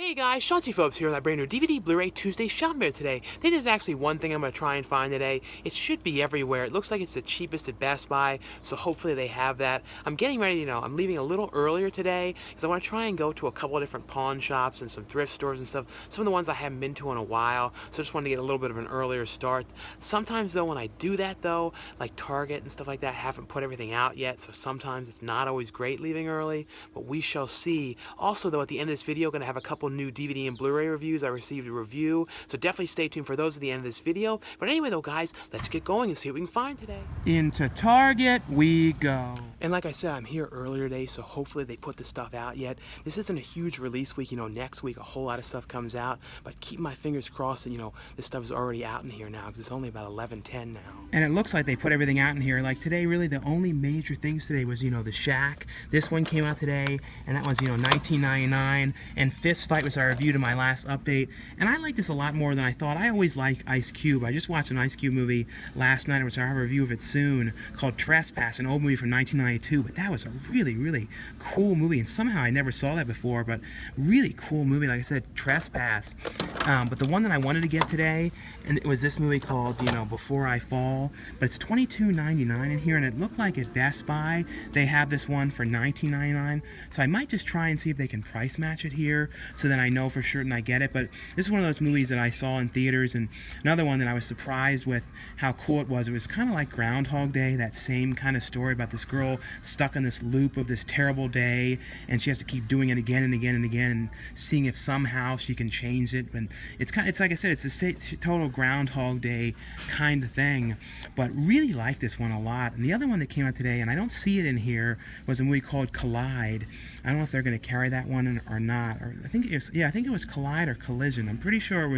Hey guys, Chauncey Phillips here with my brand new DVD Blu-ray Tuesday Shop Bear today. I think there's actually one thing I'm going to try and find today. It should be everywhere. It looks like it's the cheapest at Best Buy, so hopefully they have that. I'm getting ready, I'm leaving a little earlier today because I want to try and go to a couple of different pawn shops and some thrift stores and stuff. Some of the ones I haven't been to in a while, so I just wanted to get a little bit of an earlier start. Sometimes though, when I do that though, like Target and stuff like that, haven't put everything out yet, so sometimes it's not always great leaving early, but we shall see. Also though, at the end of this video, I'm going to have a couple new DVD and Blu-ray reviews. I received a review, so definitely stay tuned for those at the end of this video. But anyway though guys, let's get going and see what we can find today. Into Target we go. And like I said, I'm here earlier today, so hopefully they put this stuff out yet. This isn't a huge release week, next week a whole lot of stuff comes out, but keep my fingers crossed that, this stuff is already out in here now, because it's only about 11:10 now. And it looks like they put everything out in here. Like today, really the only major things today was, the Shack. This one came out today, and that was, $19.99. And Fist Fight was our review to my last update. And I like this a lot more than I thought. I always like Ice Cube. I just watched an Ice Cube movie last night, which I'll have a review of it soon, called Trespass, an old movie from 1992. But that was a really, really cool movie. And somehow I never saw that before, but really cool movie. Like I said, Trespass. But the one that I wanted to get today, and it was this movie called, Before I Fall. But it's $22.99 in here, and it looked like at Best Buy they have this one for $19.99. So I might just try and see if they can price match it here, so that I know for certain I get it. But this is one of those movies that I saw in theaters, and another one that I was surprised with how cool it was. It was kind of like Groundhog Day, that same kind of story about this girl stuck in this loop of this terrible day, and she has to keep doing it again and again and again, and seeing if somehow she can change it. And it's like I said, it's a total Groundhog Day kind of thing. But really like this one a lot. And the other one that came out today, and I don't see it in here, was a movie called Collide. I don't know if they're going to carry that one or not. Or I think it was Collide or Collision. I'm pretty sure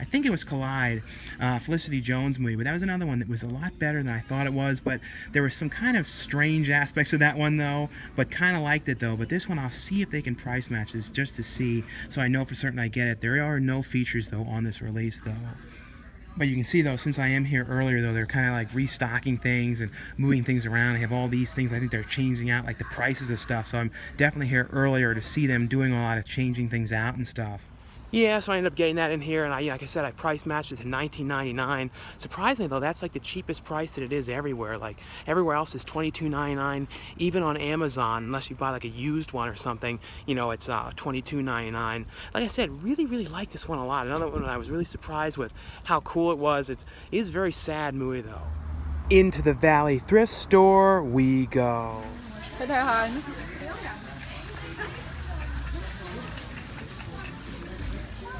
I think it was Collide, Felicity Jones movie. But that was another one that was a lot better than I thought it was. But there were some kind of strange aspects of that one though. But kind of liked it though. But this one, I'll see if they can price match this just to see, so I know for certain I get it. There are no features though on this release though. But you can see though, since I am here earlier though, they're kind of like restocking things and moving things around. They have all these things. I think they're changing out like the prices of stuff. So I'm definitely here earlier to see them doing a lot of changing things out and stuff. Yeah, so I ended up getting that in here, and like I said, I price matched it to $19.99. Surprisingly though, that's like the cheapest price that it is everywhere. Like everywhere else is $22.99. Even on Amazon, unless you buy like a used one or something, it's $22.99. Like I said, really like this one a lot. Another one I was really surprised with how cool it was. It is a very sad movie though. Into the Valley Thrift Store we go.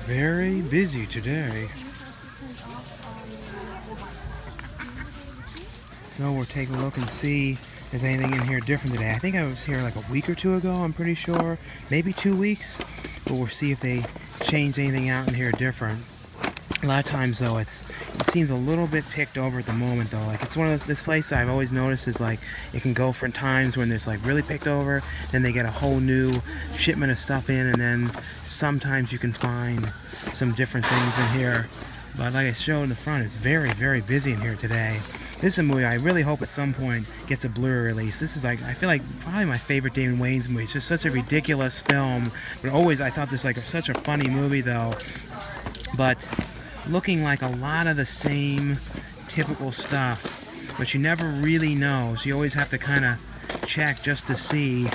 Very busy today. So we'll take a look and see if there's anything in here different today. I think I was here like a week or two ago, I'm pretty sure. Maybe 2 weeks. But we'll see if they changed anything out in here different. A lot of times though, it seems a little bit picked over at the moment though. Like it's one of this place I've always noticed is like it can go for times when there's like really picked over, then they get a whole new shipment of stuff in, and then sometimes you can find some different things in here. But like I showed in the front, it's very busy in here today. This is a movie I really hope at some point gets a Blu-ray release. This is like, I feel like probably my favorite David Wayne's movie. It's just such a ridiculous film, but always I thought this like such a funny movie though. But looking like a lot of the same typical stuff, but you never really know, so you always have to kind of check just to see,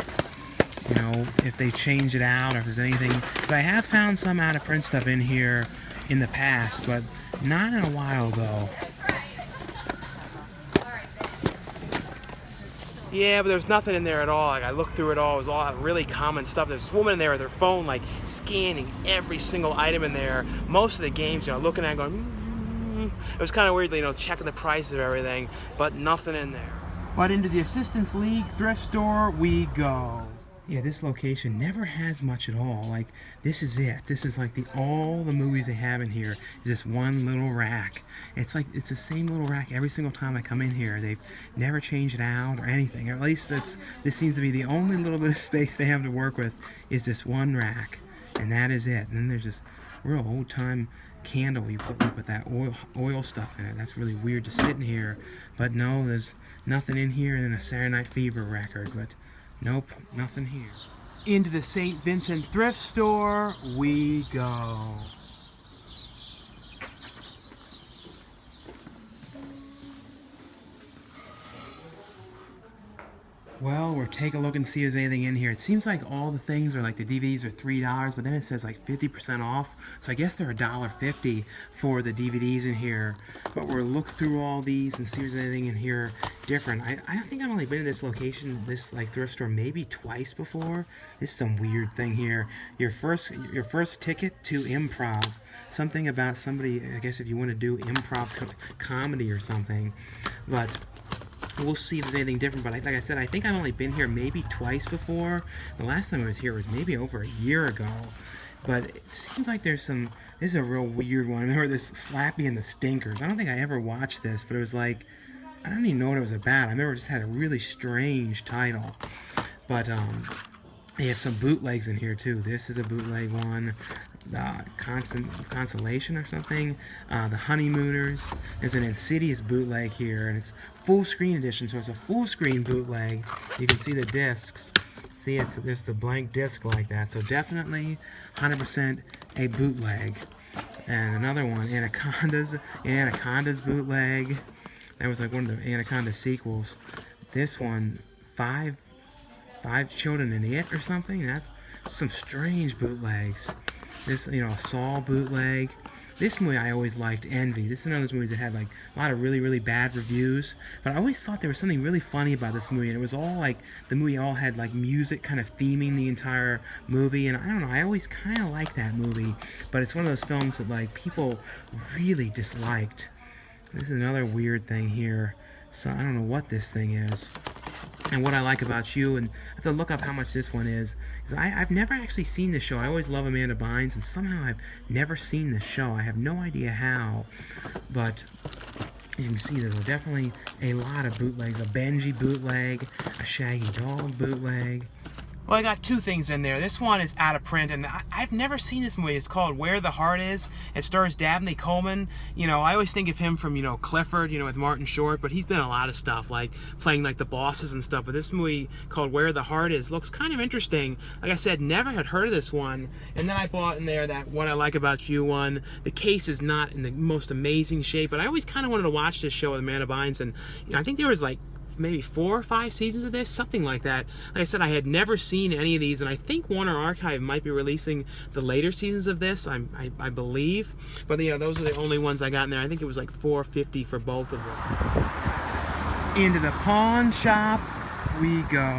if they change it out or if there's anything. Because I have found some out of print stuff in here in the past, but not in a while though. Yeah, but there's nothing in there at all. Like I looked through it all. It was all really common stuff. There's this woman in there with her phone, like scanning every single item in there. Most of the games, looking at it going, It was kind of weird, checking the prices of everything, but nothing in there. But into the Assistance League thrift store we go. Yeah, this location never has much at all. Like, this is it. This is like all the movies they have in here is this one little rack. It's like, it's the same little rack every single time I come in here. They've never changed it out or anything. Or at least this seems to be the only little bit of space they have to work with is this one rack. And that is it. And then there's this real old-time candle you put like with that oil stuff in it. That's really weird to sit in here. But no, there's nothing in here, and then a Saturday Night Fever record. But nope, nothing here. Into the St. Vincent thrift store we go. Well, we'll take a look and see if there's anything in here. It seems like all the things are like the DVDs are $3, but then it says like 50% off. So I guess they're $1.50 for the DVDs in here. But we'll look through all these and see if there's anything in here different. I think I've only been to this location, this like thrift store, maybe twice before. This is some weird thing here. Your first ticket to improv. Something about somebody, I guess if you want to do improv comedy or something. But we'll see if there's anything different, but like I said, I think I've only been here maybe twice before. The last time I was here was maybe over a year ago. But it seems like there's some, this is a real weird one. I remember this Slappy and the Stinkers. I don't think I ever watched this, but it was like, I don't even know what it was about. I remember it just had a really strange title. But they have some bootlegs in here too. This is a bootleg one. Consolation or something. The Honeymooners. There's an Insidious bootleg here, and it's full screen edition, so it's a full screen bootleg. You can see the discs. See, there's the blank disc like that. So definitely 100% a bootleg. And another one, Anaconda's bootleg. That was like one of the Anaconda sequels. This one, Five Children in It or something. That's some strange bootlegs. This, Saw bootleg. This movie I always liked, Envy. This is one of those movies that had like a lot of really, really bad reviews. But I always thought there was something really funny about this movie, and it was all like, the movie all had like music kind of theming the entire movie, and I don't know, I always kind of liked that movie. But it's one of those films that like people really disliked. This is another weird thing here. So I don't know what this thing is. And what I like about you, and I have to look up how much this one is, because I've never actually seen this show. I always love Amanda Bynes, and somehow I've never seen this show. I have no idea how, but you can see there's definitely a lot of bootlegs. A Benji bootleg, a Shaggy Dog bootleg. Well, I got two things in there. This one is out of print, and I've never seen this movie. It's called Where the Heart Is. It stars Dabney Coleman. I always think of him from, Clifford, with Martin Short, but he's been in a lot of stuff, like playing like the bosses and stuff. But this movie called Where the Heart Is looks kind of interesting. Like I said, never had heard of this one. And then I bought in there that What I Like About You one. The case is not in the most amazing shape, but I always kind of wanted to watch this show with Amanda Bynes, and I think there was like maybe 4 or 5 seasons of this, something like that. Like I said, I had never seen any of these, and I think Warner Archive might be releasing the later seasons of this, I believe. But those are the only ones I got in there. I think it was like $4.50 for both of them. Into the pawn shop we go.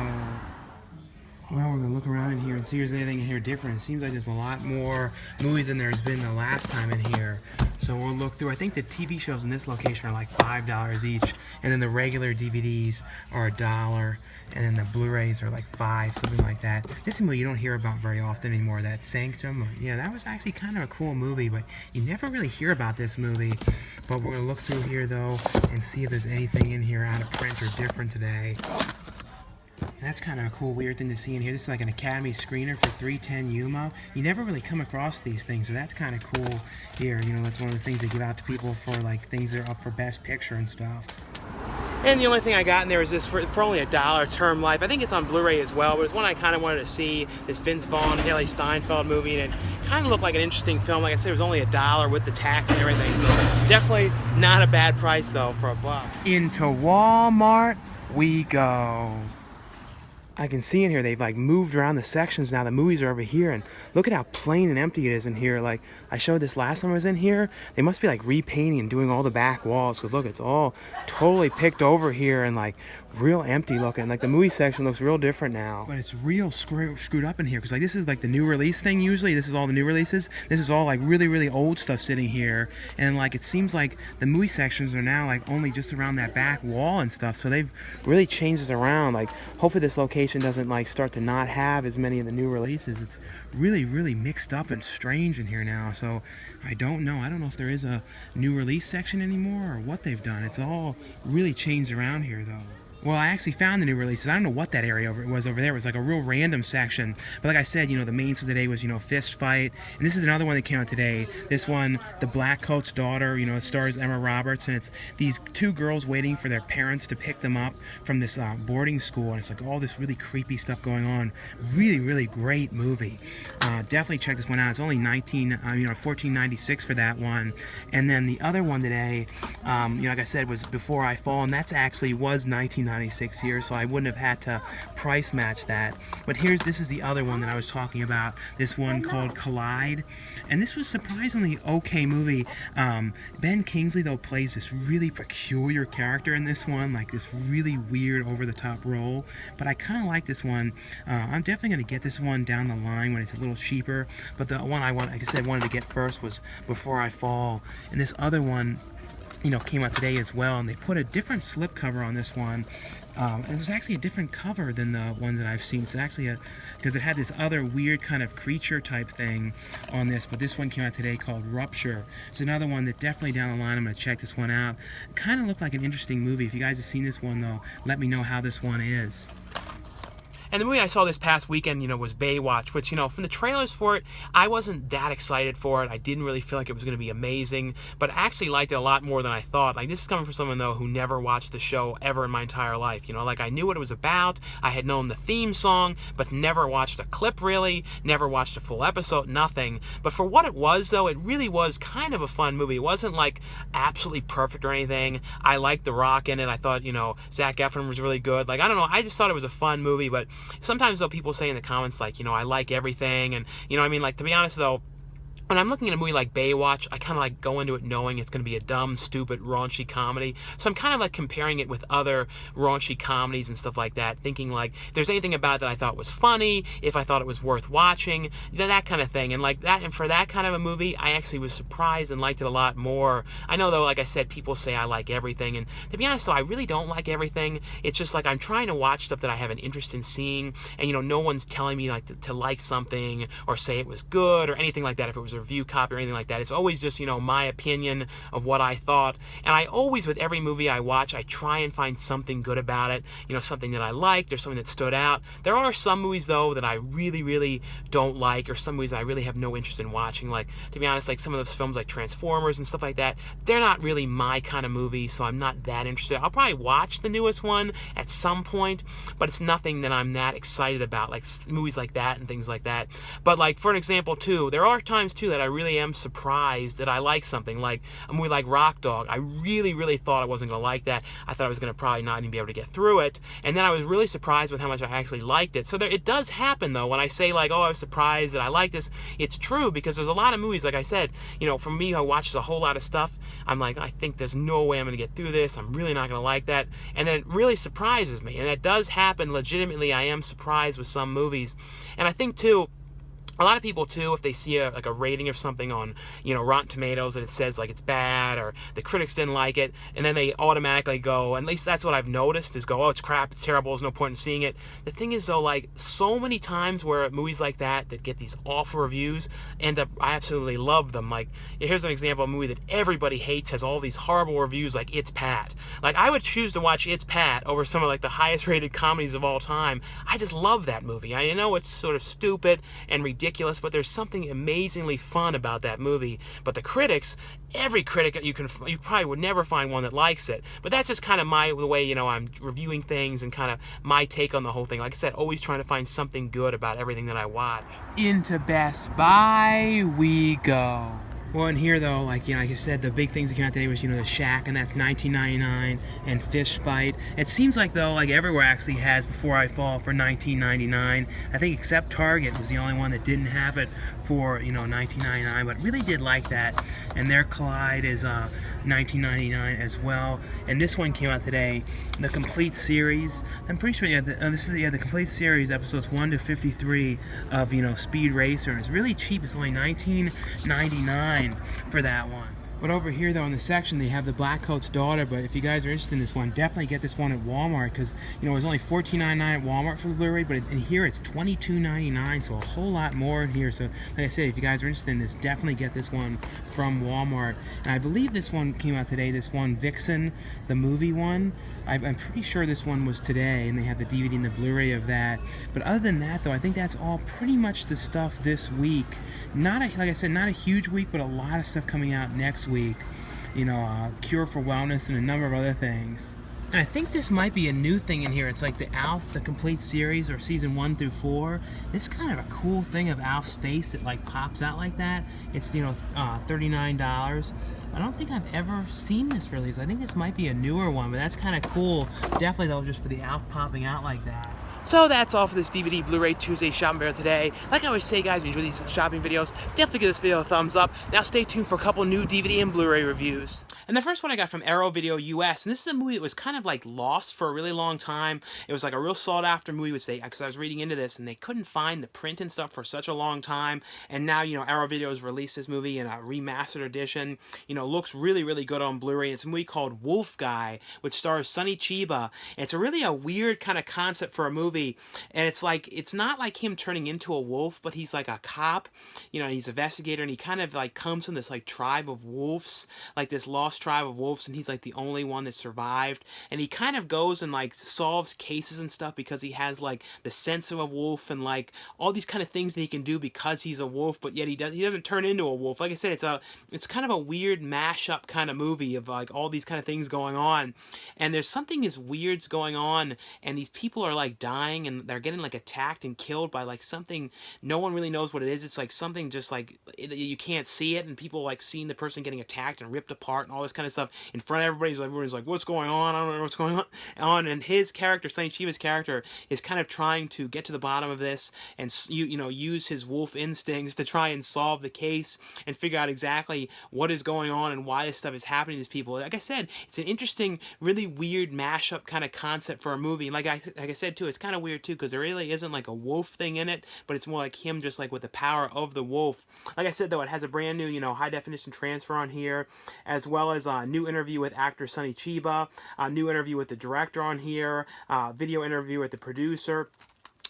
Well, we're gonna look around in here and see if there's anything in here different. It seems like there's a lot more movies than there's been the last time in here. So we'll look through. I think the TV shows in this location are like $5 each, and then the regular DVDs are $1, and then the Blu-rays are like $5, something like that. This is a movie you don't hear about very often anymore. That Sanctum. That was actually kind of a cool movie, but you never really hear about this movie. But we're gonna look through here though and see if there's anything in here out of print or different today. That's kind of a cool, weird thing to see in here. This is like an Academy screener for 310 Yuma. You never really come across these things, so that's kind of cool here. That's one of the things they give out to people for like things that are up for Best Picture and stuff. And the only thing I got in there is this for only $1, Term Life. I think it's on Blu-ray as well, but it's one I kind of wanted to see. This Vince Vaughn, Haley Steinfeld movie, and it kind of looked like an interesting film. Like I said, it was only $1 with the tax and everything, so definitely not a bad price though for $1. Into Walmart we go. I can see in here they've like moved around the sections now. The movies are over here, and look at how plain and empty it is in here. Like I showed this last time I was in here. They must be like repainting and doing all the back walls, because look, it's all totally picked over here and like real empty looking. Like the movie section looks real different now. But it's real screwed up in here, because like this is like the new release thing usually. This is all the new releases. This is all like really, really old stuff sitting here, and like it seems like the movie sections are now like only just around that back wall and stuff. So they've really changed this around. Like hopefully this location doesn't like start to not have as many of the new releases. It's really, really mixed up and strange in here now. So I don't know if there is a new release section anymore or what they've done. It's all really changed around here though. Well, I actually found the new releases. I don't know what that area was over there. It was like a real random section. But like I said, the main for today was, Fist Fight. And this is another one that came out today. This one, The Black Coat's Daughter, it stars Emma Roberts. And it's these two girls waiting for their parents to pick them up from this boarding school. And it's like all this really creepy stuff going on. Really, really great movie. Definitely check this one out. It's only $14.96 for that one. And then the other one today, like I said, was Before I Fall. And that's actually was $19.96 here, so I wouldn't have had to price match that. But this is the other one that I was talking about, this one called Collide, and this was surprisingly okay movie. Ben Kingsley though plays this really peculiar character in this one, like this really weird over-the-top role, but I kind of like this one. I'm definitely going to get this one down the line when it's a little cheaper, but the one like I said, wanted to get first was Before I Fall, and this other one came out today as well, and they put a different slipcover on this one. And it's actually a different cover than the one that I've seen. It's actually because it had this other weird kind of creature type thing on this, but this one came out today called Rupture. It's another one that definitely down the line I'm going to check this one out. It kind of looked like an interesting movie. If you guys have seen this one though, let me know how this one is. And the movie I saw this past weekend, was Baywatch, which, from the trailers for it, I wasn't that excited for it. I didn't really feel like it was going to be amazing, but I actually liked it a lot more than I thought. Like, this is coming from someone, though, who never watched the show ever in my entire life. Like, I knew what it was about. I had known the theme song, but never watched a clip, really. Never watched a full episode, nothing. But for what it was, though, it really was kind of a fun movie. It wasn't, like, absolutely perfect or anything. I liked The Rock in it. I thought, Zac Efron was really good. Like, I don't know. I just thought it was a fun movie, but sometimes, though, people say in the comments, like, I like everything, and, like, to be honest, though, when I'm looking at a movie like Baywatch, I kind of like go into it knowing it's going to be a dumb, stupid, raunchy comedy. So I'm kind of like comparing it with other raunchy comedies and stuff like that, thinking like if there's anything about it that I thought was funny, if I thought it was worth watching, that kind of thing. And like that, and for that kind of a movie, I actually was surprised and liked it a lot more. I know though, like I said, people say I like everything, and to be honest though, I really don't like everything. It's just like I'm trying to watch stuff that I have an interest in seeing, and no one's telling me like to like something or say it was good or anything like that. If it was a review copy or anything like that, it's always just my opinion of what I thought. And I always, with every movie I watch, I try and find something good about it, something that I liked or something that stood out. There are some movies though that I really, really don't like, or some movies I really have no interest in watching. Like, to be honest, like some of those films like Transformers and stuff like that, they're not really my kind of movie, so I'm not that interested. I'll probably watch the newest one at some point, but it's nothing that I'm that excited about, like movies like that and things like that. But like, for an example too, there are times too that I really am surprised that I like something, like a movie like Rock Dog. I really, really thought I wasn't going to like that. I thought I was going to probably not even be able to get through it, and then I was really surprised with how much I actually liked it. So it does happen though, when I say like, oh, I was surprised that I like this, it's true, because there's a lot of movies, like I said, for me who watches a whole lot of stuff, I'm like, I think there's no way I'm going to get through this, I'm really not going to like that, and then it really surprises me, and that does happen legitimately. I am surprised with some movies, and I think too, a lot of people too, if they see a rating of something on, Rotten Tomatoes, that it says like it's bad or the critics didn't like it, and then they automatically go, at least that's what I've noticed, is go, oh, it's crap, it's terrible, there's no point in seeing it. The thing is though, like so many times where movies like that get these awful reviews end up, I absolutely love them. Like, here's an example of a movie that everybody hates, has all these horrible reviews, like It's Pat. Like, I would choose to watch It's Pat over some of like the highest rated comedies of all time. I just love that movie. I know it's sort of stupid and ridiculous, but there's something amazingly fun about that movie. But the critics, every critic you probably would never find one that likes it. But that's just kind of the way I'm reviewing things, and kind of my take on the whole thing. Like I said, always trying to find something good about everything that I watch. Into Best Buy we go. Well, in here though, like I said, the big things that came out today was the Shack, and that's $19.99, and Fist Fight. It seems like though, like everywhere actually has Before I Fall for $19.99. I think except Target was the only one that didn't have it for $19.99, but really did like that. And their Collide is $19.99 as well. And this one came out today, the complete series. I'm pretty sure this is the complete series, episodes 1 to 53 of Speed Racer. And it's really cheap. It's only $19.99 for that one. But over here, though, in the section, they have the Black Coat's Daughter. But if you guys are interested in this one, definitely get this one at Walmart, because, you know, it was only $14.99 at Walmart for the Blu-ray, but in here it's $22.99, so a whole lot more in here. So, like I said, if you guys are interested in this, definitely get this one from Walmart. And I believe this one came out today, this one, Vixen, the movie one. I'm pretty sure this one was today, and they have the DVD and the Blu-ray of that. But other than that, though, I think that's all pretty much the stuff this week. Like I said, not a huge week, but a lot of stuff coming out next week. You know, Cure for Wellness and a number of other things. And I think this might be a new thing in here. It's like the Alf, the complete series, or season 1 through 4. This is kind of a cool thing of Alf's face that like pops out like that. It's, you know, $39. I don't think I've ever seen this release. I think this might be a newer one, but that's kind of cool. Definitely though, just for the Alf popping out like that. So that's all for this DVD Blu-ray Tuesday shopping video today. Like I always say, guys, if you enjoy these shopping videos, definitely give this video a thumbs up. Now stay tuned for a couple new DVD and Blu-ray reviews. And the first one I got from Arrow Video US, and this is a movie that was kind of like lost for a really long time. It was like a real sought after movie, because I was reading into this, and they couldn't find the print and stuff for such a long time. And now, you know, Arrow Video has released this movie in a remastered edition. You know, looks really, really good on Blu-ray. It's a movie called Wolf Guy, which stars Sonny Chiba. And it's really a weird kind of concept for a movie. And it's like, it's not like him turning into a wolf, but he's like a cop. You know, he's an investigator, and he kind of like comes from this like tribe of wolves, like this lost tribe of wolves, and he's like the only one that survived. And he kind of goes and like solves cases and stuff because he has like the sense of a wolf and like all these kind of things that he can do because he's a wolf, but yet he doesn't turn into a wolf. Like I said, it's kind of a weird mashup kind of movie of like all these kind of things going on. And there's something as weirds going on, and these people are like dying, and they're getting like attacked and killed by like something no one really knows what it is. It's like something just like you can't see it, and people like seeing the person getting attacked and ripped apart and all this kind of stuff in front of everybody. So everyone's like, what's going on? I don't know what's going on. And his character, Sonny Chiba's character, is kind of trying to get to the bottom of this and you know, use his wolf instincts to try and solve the case and figure out exactly what is going on and why this stuff is happening to these people. Like I said, it's an interesting, really weird mashup kind of concept for a movie. And like I said too, it's kind of weird too, because there really isn't like a wolf thing in it, but it's more like him just like with the power of the wolf. Like I said though, it has a brand new, you know, high definition transfer on here, as well as a new interview with actor Sonny Chiba, a new interview with the director on here, video interview with the producer.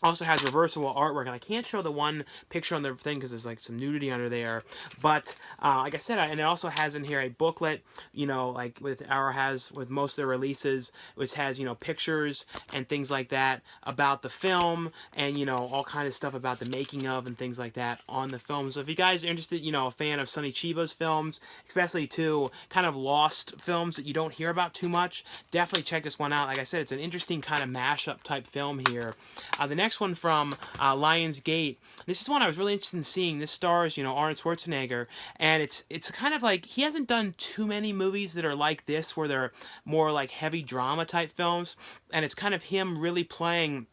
Also has reversible artwork, and I can't show the one picture on the thing because there's like some nudity under there. But like I said, and it also has in here a booklet, you know, like with Arrow has with most of their releases, which has, you know, pictures and things like that about the film, and you know, all kind of stuff about the making of and things like that on the film. So if you guys are interested, you know, a fan of Sonny Chiba's films, especially too kind of lost films that you don't hear about too much, definitely check this one out. Like I said, it's an interesting kind of mashup type film here. The next one from Lionsgate. This is one I was really interested in seeing. This stars, you know, Arnold Schwarzenegger, and it's kind of like he hasn't done too many movies that are like this, where they're more like heavy drama type films, and it's kind of him really playing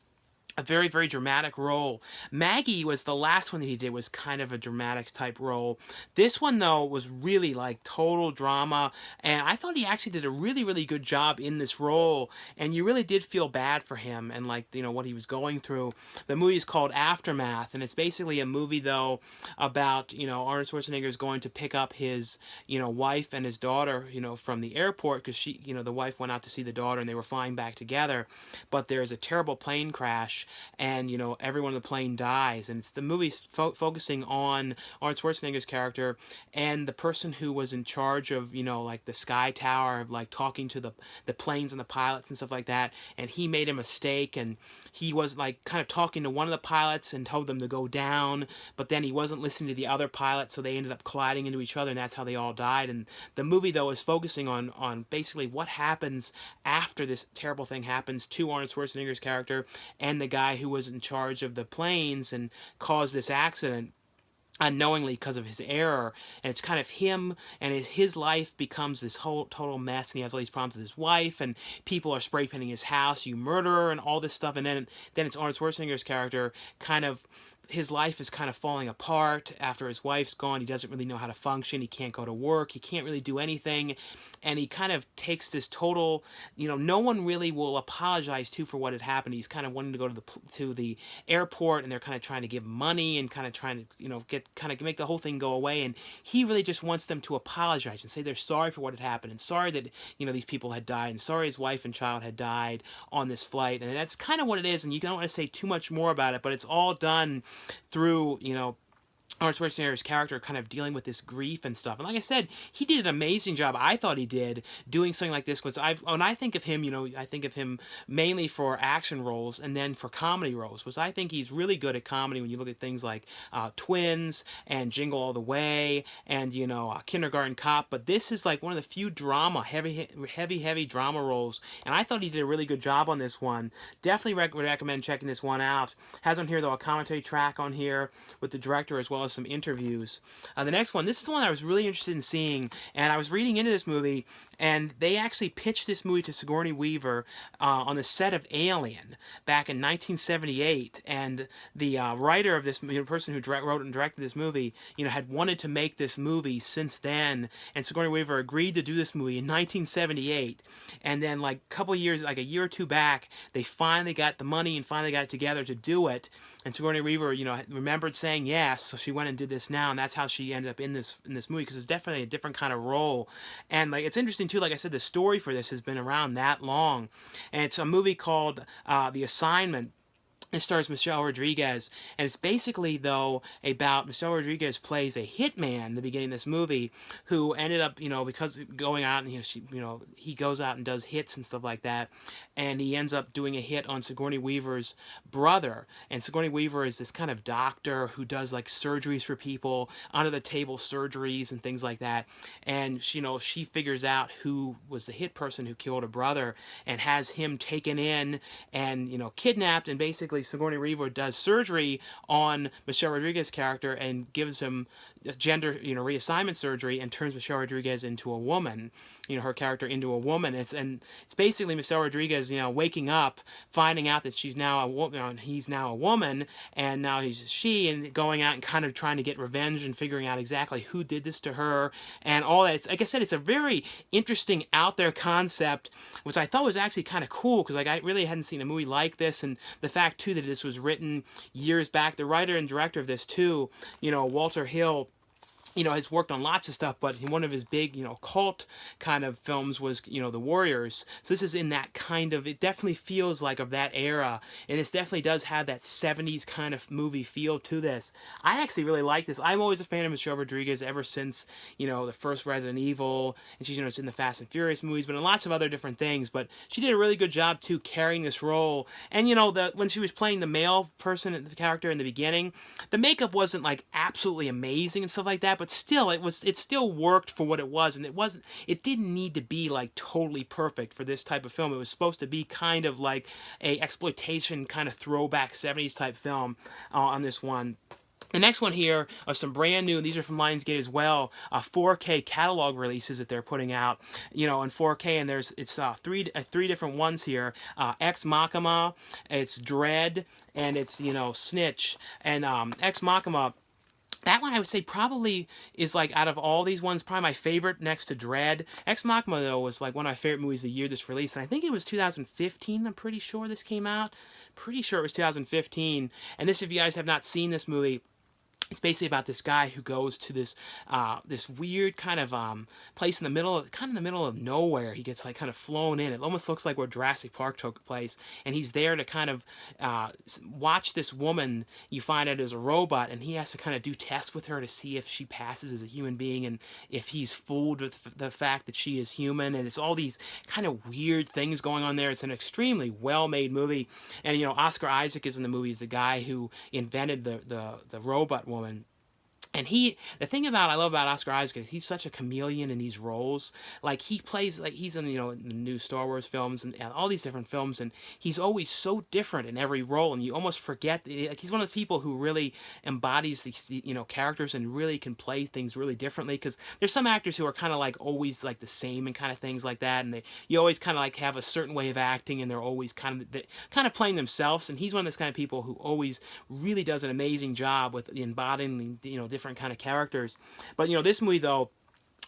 a very, very dramatic role. Maggie was the last one that he did, was kind of a dramatic type role. This one, though, was really like total drama, and I thought he actually did a really, really good job in this role, and you really did feel bad for him and like, you know, what he was going through. The movie is called Aftermath, and it's basically a movie, though, about, you know, Arnold Schwarzenegger is going to pick up his, you know, wife and his daughter, you know, from the airport, because she, you know, the wife went out to see the daughter and they were flying back together, but there's a terrible plane crash, and, you know, everyone on the plane dies, and it's the movie's focusing on Arnold Schwarzenegger's character and the person who was in charge of, you know, like the Sky Tower, of like talking to the planes and the pilots and stuff like that, and he made a mistake, and he was like kind of talking to one of the pilots and told them to go down, but then he wasn't listening to the other pilot, so they ended up colliding into each other, and that's how they all died. And the movie, though, is focusing on basically what happens after this terrible thing happens to Arnold Schwarzenegger's character and the guy who was in charge of the planes and caused this accident unknowingly because of his error. And it's kind of him, and his life becomes this whole total mess, and he has all these problems with his wife, and people are spray painting his house, you murderer, and all this stuff. And then it's Arnold Schwarzenegger's character kind of his life is kind of falling apart after his wife's gone. He doesn't really know how to function. He can't go to work. He can't really do anything. And he kind of takes this total, no one really will apologize to for what had happened. He's kind of wanting to go to the airport, and they're kind of trying to give money and kind of trying to, make the whole thing go away. And he really just wants them to apologize and say they're sorry for what had happened, and sorry that, these people had died, and sorry his wife and child had died on this flight. And that's kind of what it is. And you don't want to say too much more about it, but it's all done through, Arnold Schwarzenegger's character kind of dealing with this grief and stuff. And like I said, he did an amazing job. I thought he did doing something like this, because when I think of him, I think of him mainly for action roles and then for comedy roles, because I think he's really good at comedy when you look at things like Twins and Jingle All the Way and, Kindergarten Cop. But this is like one of the few heavy drama roles. And I thought he did a really good job on this one. Definitely would recommend checking this one out. Has on here, though, a commentary track on here with the director as well as some interviews. The next one, this is one I was really interested in seeing, and I was reading into this movie, and they actually pitched this movie to Sigourney Weaver on the set of Alien back in 1978, and the writer of this, person who wrote and directed this movie, had wanted to make this movie since then, and Sigourney Weaver agreed to do this movie in 1978, and then like a couple years, like a year or two back, they finally got the money and finally got it together to do it, and Sigourney Weaver, remembered saying yes, so she went and did this now, and that's how she ended up in this movie, because it's definitely a different kind of role. And like, it's interesting too, like I said, the story for this has been around that long, and it's a movie called The Assignment. It stars Michelle Rodriguez, and it's basically, though, about Michelle Rodriguez plays a hitman in the beginning of this movie, who ended up, because going out and he goes out and does hits and stuff like that, and he ends up doing a hit on Sigourney Weaver's brother. And Sigourney Weaver is this kind of doctor who does like surgeries for people, under the table surgeries and things like that. And she figures out who was the hit person who killed her brother, and has him taken in and kidnapped, and basically Sigourney Weaver does surgery on Michelle Rodriguez's character and gives him gender reassignment surgery, and turns Michelle Rodriguez into a woman, her character into a woman. It's basically Michelle Rodriguez waking up, finding out that she's now a woman, he's now a woman, and now he's she, and going out and kind of trying to get revenge and figuring out exactly who did this to her and all that. Like I said, it's a very interesting out there concept, which I thought was actually kind of cool, because like I really hadn't seen a movie like this. And the fact too that this was written years back, the writer and director of this too, Walter Hill, has worked on lots of stuff, but one of his big, cult kind of films was, The Warriors. So this is in that kind of, it definitely feels like of that era, and this definitely does have that 70s kind of movie feel to this. I actually really like this. I'm always a fan of Michelle Rodriguez ever since, the first Resident Evil, and she's, it's in the Fast and Furious movies, but in lots of other different things, but she did a really good job, too, carrying this role. And, when she was playing the male person, the character in the beginning, the makeup wasn't, like, absolutely amazing and stuff like that, but still, it still worked for what it was, and it didn't need to be like totally perfect for this type of film. It was supposed to be kind of like a exploitation kind of throwback 70s type film on this one. The next one here are some brand new, these are from Lionsgate as well, 4K catalog releases that they're putting out, in 4K, and it's three different ones here. Ex Machina, it's Dredd, and it's, Snitch. And Ex Machina, that one I would say probably is like, out of all these ones, probably my favorite next to Dredd. Ex Machina, though, was like one of my favorite movies the year this released, and I think it was 2015, I'm pretty sure this came out. Pretty sure it was 2015. And this, if you guys have not seen this movie, it's basically about this guy who goes to this weird kind of place in the middle of nowhere. He gets like kind of flown in. It almost looks like where Jurassic Park took place, and he's there to kind of watch this woman you find out is a robot, and he has to kind of do tests with her to see if she passes as a human being, and if he's fooled with the fact that she is human. And it's all these kind of weird things going on there. It's an extremely well-made movie, and Oscar Isaac is in the movie. He's the guy who invented the robot woman. And the thing I love about Oscar Isaac is he's such a chameleon in these roles. Like he plays like he's in in the new Star Wars films and all these different films, and he's always so different in every role, and you almost forget. Like he's one of those people who really embodies these characters and really can play things really differently. Because there's some actors who are kind of like always like the same and kind of things like that, and you always kind of like have a certain way of acting, and they're always kind of playing themselves. And he's one of those kind of people who always really does an amazing job with embodying different kind of characters. But this movie though,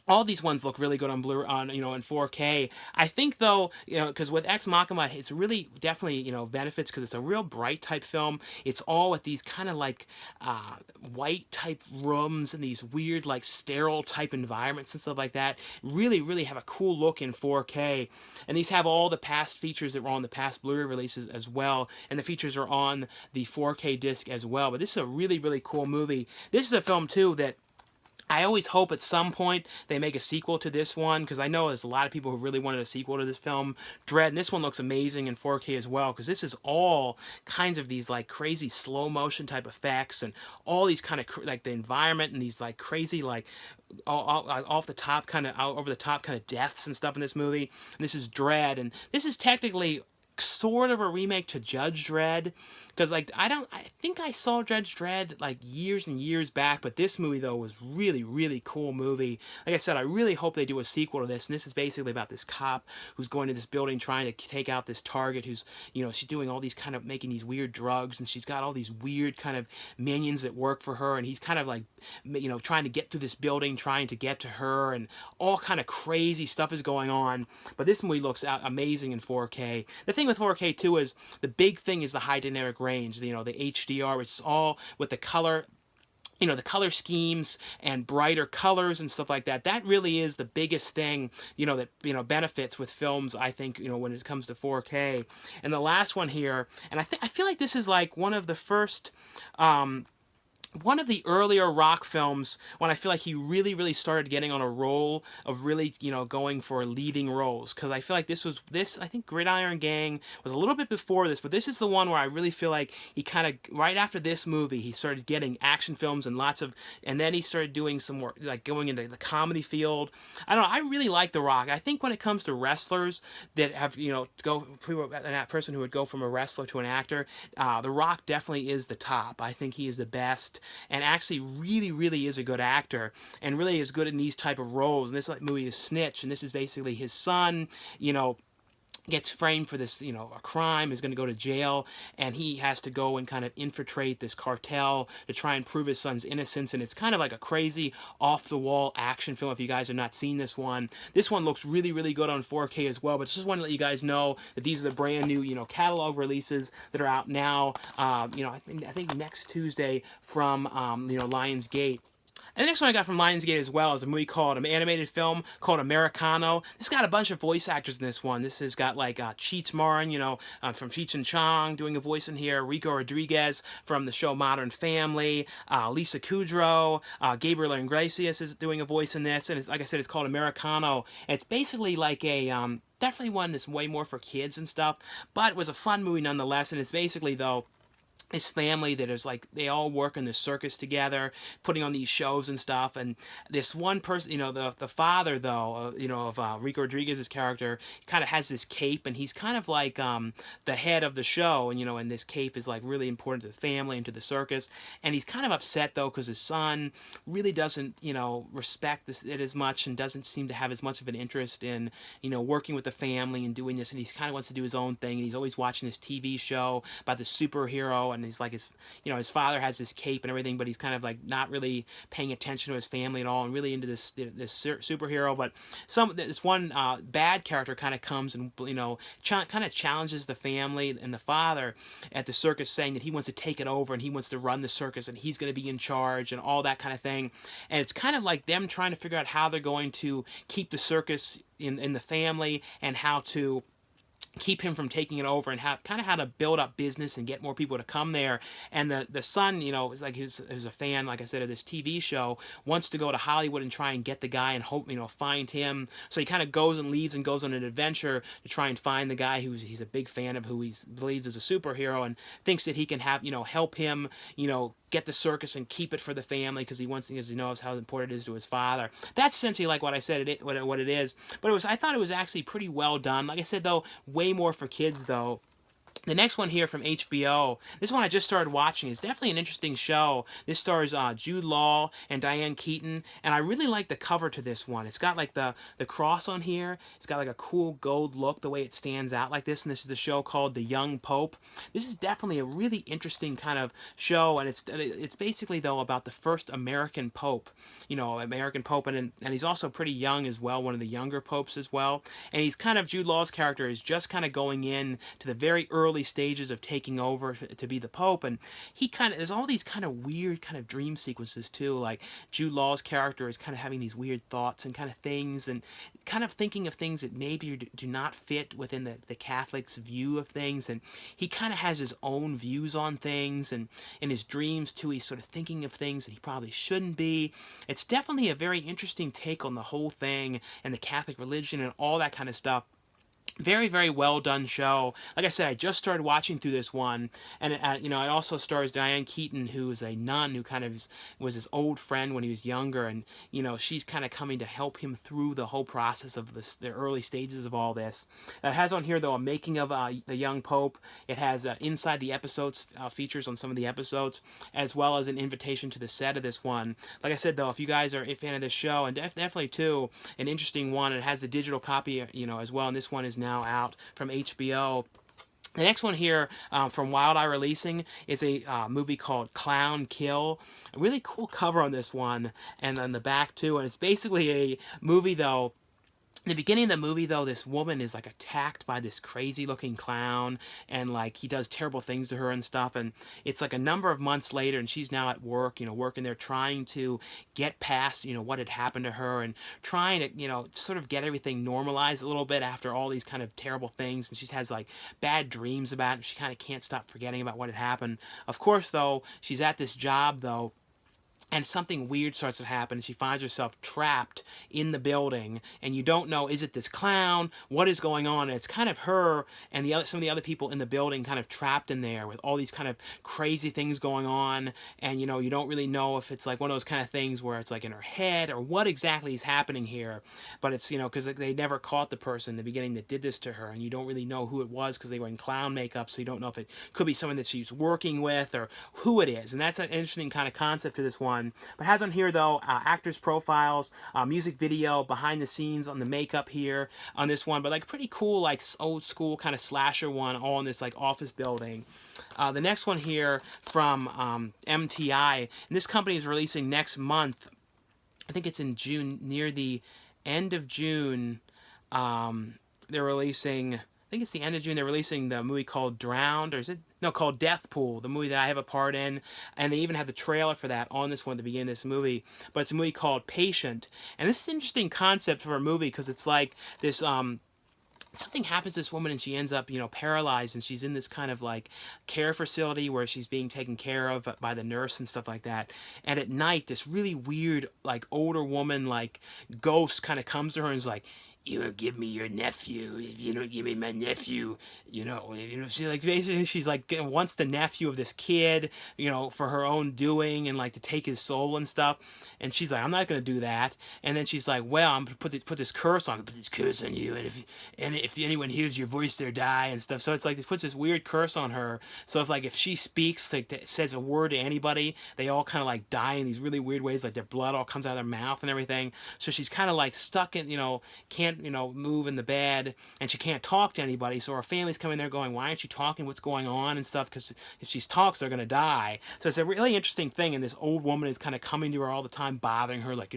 all these ones look really good on in 4K. I think though, because with Ex Machina, it's really definitely benefits because it's a real bright type film. It's all with these kind of like white type rooms and these weird like sterile type environments and stuff like that. Really, really have a cool look in 4K. And these have all the past features that were on the past Blu-ray releases as well, and the features are on the 4K disc as well. But this is a really, really cool movie. This is a film too that I always hope at some point they make a sequel to this one, because I know there's a lot of people who really wanted a sequel to this film, Dredd, and this one looks amazing in 4K as well, because this is all kinds of these like crazy slow motion type effects and all these kind of like the environment and these like crazy like off the top kind of out over the top kind of deaths and stuff in this movie. And this is Dredd, and this is technically sort of a remake to Judge Dredd, because like I think I saw Judge Dredd like years and years back, but this movie though was really, really cool movie. Like I said, I really hope they do a sequel to this, and this is basically about this cop who's going to this building trying to take out this target who's she's doing all these kind of making these weird drugs, and she's got all these weird kind of minions that work for her, and he's kind of like trying to get through this building trying to get to her, and all kind of crazy stuff is going on. But this movie looks amazing in 4K. The thing with 4K too is the big thing is the high dynamic range, the HDR, which is all with the color, the color schemes and brighter colors and stuff like that. That really is the biggest thing, that, benefits with films, I think, when it comes to 4K. And the last one here, and I feel like this is like one of the first, one of the earlier rock films when I feel like he really, really started getting on a roll of really, going for leading roles. Because I feel like I think Gridiron Gang was a little bit before this, but this is the one where I really feel like he kind of, right after this movie, he started getting action films and and then he started doing some more, like going into the comedy field. I don't know, I really like The Rock. I think when it comes to wrestlers that have, that person who would go from a wrestler to an actor, The Rock definitely is the top. I think he is the best, and actually really, really is a good actor, and really is good in these type of roles. And this movie is Snitch, and this is basically his son, gets framed for this, a crime, is going to go to jail, and he has to go and kind of infiltrate this cartel to try and prove his son's innocence. And it's kind of like a crazy off-the-wall action film. If you guys have not seen this one looks really, really good on 4K as well. But just want to let you guys know that these are the brand new, catalog releases that are out now. I think next Tuesday from, Lionsgate. And the next one I got from Lionsgate as well is a movie called an animated film called Americano. This got a bunch of voice actors in this one. This has got like Cheech Marin, from Cheech and Chong doing a voice in here. Rico Rodriguez from the show Modern Family. Lisa Kudrow. Gabriel Iglesias is doing a voice in this. And like I said, it's called Americano. And it's basically like a definitely one that's way more for kids and stuff. But it was a fun movie nonetheless. And it's basically though this family that is like they all work in the circus together, putting on these shows and stuff. And this one person, the father though, of Rico Rodriguez's character, kind of has this cape, and he's kind of like the head of the show, and this cape is like really important to the family and to the circus. And he's kind of upset though because his son really doesn't, respect it as much, and doesn't seem to have as much of an interest in, working with the family and doing this. And he kind of wants to do his own thing. And he's always watching this TV show about the superhero, and he's like his father has this cape and everything, but he's kind of like not really paying attention to his family at all, and really into this superhero. But this one bad character kind of comes and kind of challenges the family and the father at the circus, saying that he wants to take it over and he wants to run the circus and he's going to be in charge and all that kind of thing. And it's kind of like them trying to figure out how they're going to keep the circus in the family, and how to keep him from taking it over, and kind of how to build up business and get more people to come there. And the son, you know, is like who's a fan, like I said, of this TV show, wants to go to Hollywood and try and get the guy and hope, you know, find him. So he kind of goes and leaves and goes on an adventure to try and find the guy he's a big fan of, who he believes is a superhero, and thinks that he can have, you know, help him, you know, get the circus and keep it for the family, because he knows how important it is to his father. That's essentially like what I said what it is. But I thought it was actually pretty well done. Like I said, though, way more for kids, though. The next one here from HBO, this one I just started watching. It's definitely an interesting show. This stars Jude Law and Diane Keaton, and I really like the cover to this one. It's got like the cross on here. It's got like a cool gold look, the way it stands out like this, and this is the show called The Young Pope. This is definitely a really interesting kind of show, and it's basically, though, about the first American Pope. You know, American Pope, and he's also pretty young as well, one of the younger popes as well. And he's kind of, Jude Law's character is just kind of going in to the very early stages of taking over to be the Pope, and he kind of, there's all these kind of weird kind of dream sequences too, like Jude Law's character is kind of having these weird thoughts and kind of things, and kind of thinking of things that maybe do not fit within the Catholic's view of things, and he kind of has his own views on things, and in his dreams too, he's sort of thinking of things that he probably shouldn't be. It's definitely a very interesting take on the whole thing and the Catholic religion and all that kind of stuff. Very, very well done show. Like I said, I just started watching through this one, and you know, it also stars Diane Keaton, who is a nun who kind of was his old friend when he was younger, and you know, she's kind of coming to help him through the whole process of the early stages of all this. It has on here, though, a making of the young Pope. It has inside the episodes features on some of the episodes, as well as an invitation to the set of this one. Like I said, though, if you guys are a fan of this show, and definitely too, an interesting one. It has the digital copy, you know, as well, and this one is now out from HBO. The next one here from Wild Eye Releasing is a movie called Clown Kill. A really cool cover on this one, and on the back too. And it's basically a movie, though. In the beginning of the movie, though, this woman is like attacked by this crazy looking clown, and like he does terrible things to her and stuff, and it's like a number of months later, and she's now at work, you know, working there, trying to get past, you know, what had happened to her, and trying to, you know, sort of get everything normalized a little bit after all these kind of terrible things. And she has like bad dreams about it. She kind of can't stop forgetting about what had happened. Of course, though, she's at this job, though, and something weird starts to happen, and she finds herself trapped in the building, and you don't know, is it this clown, what is going on? And it's kind of her and some of the other people in the building kind of trapped in there with all these kind of crazy things going on, and you know, you don't really know if it's like one of those kind of things where it's like in her head or what exactly is happening here. But it's, you know, because they never caught the person in the beginning that did this to her, and you don't really know who it was because they were in clown makeup, so you don't know if it could be someone that she's working with or who it is. And that's an interesting kind of concept to this one. But has on here, though, actors' profiles, music video, behind the scenes on the makeup here on this one. But like pretty cool, like old school kind of slasher one, all in this like office building. The next one here from MTI, and this company is releasing next month. I think it's in June, near the end of June. They're releasing, I think it's the end of June, they're releasing the movie called Drowned, or is it? No, called Death Pool, the movie that I have a part in. And they even have the trailer for that on this one at the beginning of this movie. But it's a movie called Patient. And this is an interesting concept for a movie, because it's like this, something happens to this woman and she ends up, you know, paralyzed, and she's in this kind of like care facility where she's being taken care of by the nurse and stuff like that. And at night, this really weird, like older woman, like ghost kind of comes to her and is like, "You will give me your nephew. If you don't give me my nephew, you know, she like basically she's like wants the nephew of this kid, you know, for her own doing, and like to take his soul and stuff." And she's like, "I'm not gonna do that." And then she's like, "Well, I'm gonna put this curse on you, and if anyone hears your voice, they die and stuff." So it's like this puts this weird curse on her. So if she speaks, like says a word to anybody, they all kind of like die in these really weird ways, like their blood all comes out of their mouth and everything. So she's kind of like stuck in, you know, can't, you know, move in the bed, and she can't talk to anybody. So her family's coming there going, "Why aren't you talking? What's going on?" and stuff, because if she talks, they're gonna die. So it's a really interesting thing, and this old woman is kind of coming to her all the time, bothering her, like,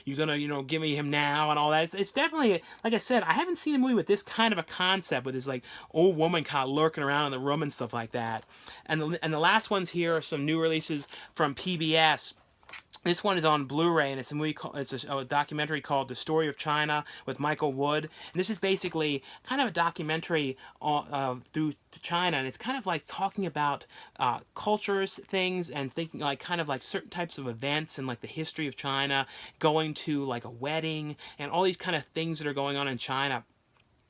you're gonna, you know, give me him now and all that. It's definitely, like I said, I haven't seen a movie with this kind of a concept, with this like old woman kind of lurking around in the room and stuff like that. And the last ones here are some new releases from PBS. This one is on Blu-ray, and it's a movie called, a documentary called The Story of China with Michael Wood. And this is basically kind of a documentary through China, and it's kind of like talking about cultures, things, and thinking like kind of like certain types of events and like the history of China, going to like a wedding and all these kind of things that are going on in China.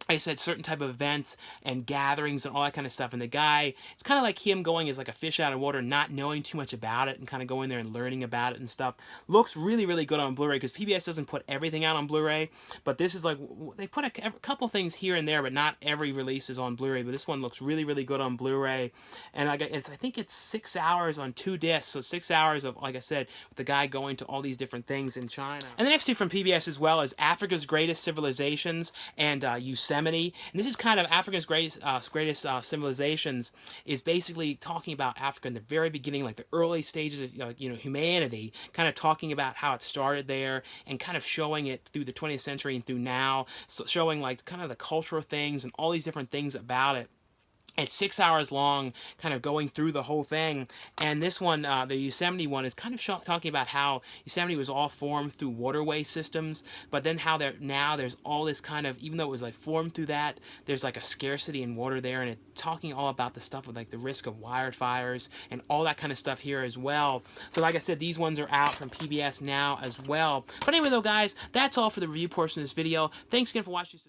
Like I said, certain type of events and gatherings and all that kind of stuff. And the guy, it's kind of like him going as like a fish out of water, not knowing too much about it and kind of going there and learning about it and stuff. Looks really, really good on Blu-ray because PBS doesn't put everything out on Blu-ray. But this is like, they put a couple things here and there, but not every release is on Blu-ray. But this one looks really, really good on Blu-ray. And I think it's 6 hours on 2 discs. So 6 hours of, like I said, with the guy going to all these different things in China. And the next two from PBS as well is Africa's Greatest Civilizations and Yosemite. And this is kind of Africa's greatest civilizations, is basically talking about Africa in the very beginning, like the early stages of humanity, kind of talking about how it started there and kind of showing it through the 20th century and through now, so showing like kind of the cultural things and all these different things about it. It's 6 hours long, kind of going through the whole thing. And this one, the Yosemite one, is kind of talking about how Yosemite was all formed through waterway systems, but then how there's all this kind of, even though it was like formed through that, there's like a scarcity in water there, and it's talking all about the stuff with like the risk of wildfires and all that kind of stuff here as well. So like I said, these ones are out from PBS now as well. But anyway though, guys, that's all for the review portion of this video. Thanks again for watching.